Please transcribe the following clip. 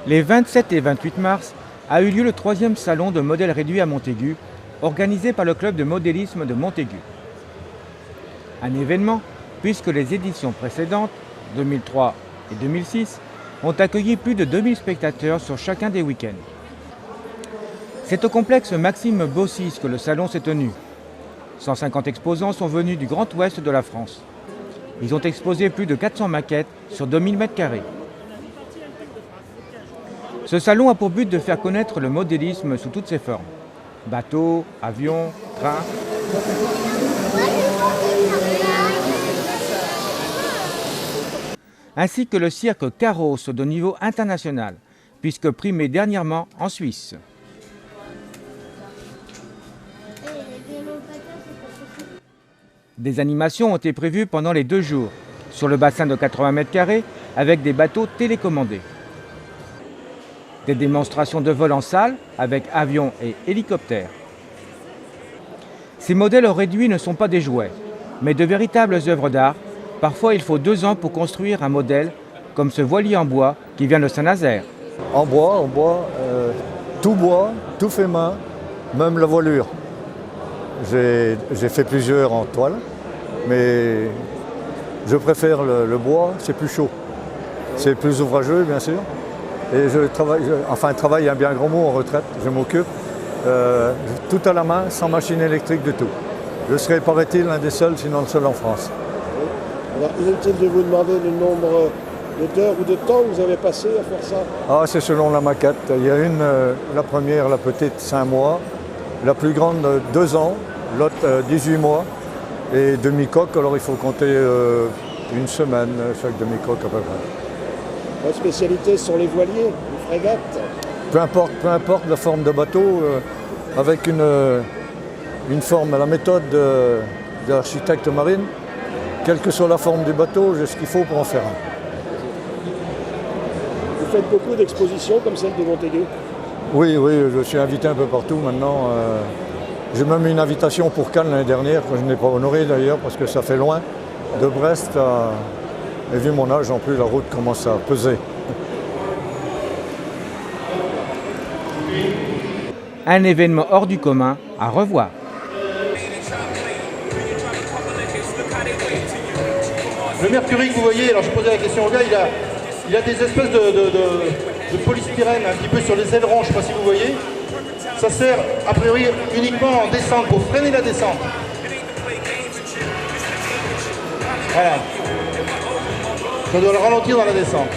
Les 27 et 28 mars a eu lieu le 3e salon de modèles réduits à Montaigu, organisé par le club de modélisme de Montaigu. Un événement, puisque les éditions précédentes, 2003 et 2006, ont accueilli plus de 2000 spectateurs sur chacun des week-ends. C'est au complexe Maxime Bossis que le salon s'est tenu. 150 exposants sont venus du Grand Ouest de la France. Ils ont exposé plus de 400 maquettes sur 2000 m². Ce salon a pour but de faire connaître le modélisme sous toutes ses formes. Bateaux, avions, trains. Ainsi que le cirque Carros de niveau international, puisque primé dernièrement en Suisse. Des animations ont été prévues pendant les 2 jours, sur le bassin de 80 m², avec des bateaux télécommandés. Des démonstrations de vol en salle, avec avions et hélicoptères. Ces modèles réduits ne sont pas des jouets, mais de véritables œuvres d'art. Parfois, il faut 2 ans pour construire un modèle, comme ce voilier en bois qui vient de Saint-Nazaire. En bois, tout fait main, même la voilure. J'ai fait plusieurs en toile, mais je préfère le bois, c'est plus chaud. C'est plus ouvrageux, bien sûr. Et je travaille un bien grand mot en retraite, je m'occupe tout à la main, sans machine électrique du tout. Je serai, paraît-il, l'un des seuls, sinon le seul en France. Alors, inutile de vous demander le nombre d'heures ou de temps que vous avez passé à faire ça? Ah, c'est selon la maquette. Il y a la première, la petite, 5 mois, la plus grande, 2 ans, l'autre, 18 mois, et demi-coque, alors il faut compter 1 semaine chaque demi-coque à peu près. Votre spécialité sont les voiliers, les frégates? Peu importe la forme de bateau, avec une forme, la méthode de l'architecte marine, quelle que soit la forme du bateau, j'ai ce qu'il faut pour en faire un. Vous faites beaucoup d'expositions comme celle de Montaigu? Oui, je suis invité un peu partout maintenant. J'ai même une invitation pour Cannes l'année dernière, que je n'ai pas honorée d'ailleurs, parce que ça fait loin, de Brest à... Et vu mon âge, en plus, la route commence à peser. Un événement hors du commun à revoir. Le mercury que vous voyez, alors je posais la question au gars, il a des espèces de polystyrène un petit peu sur les ailerons, je ne sais pas si vous voyez. Ça sert a priori uniquement en descente, pour freiner la descente. Voilà. Ça doit le ralentir dans la descente.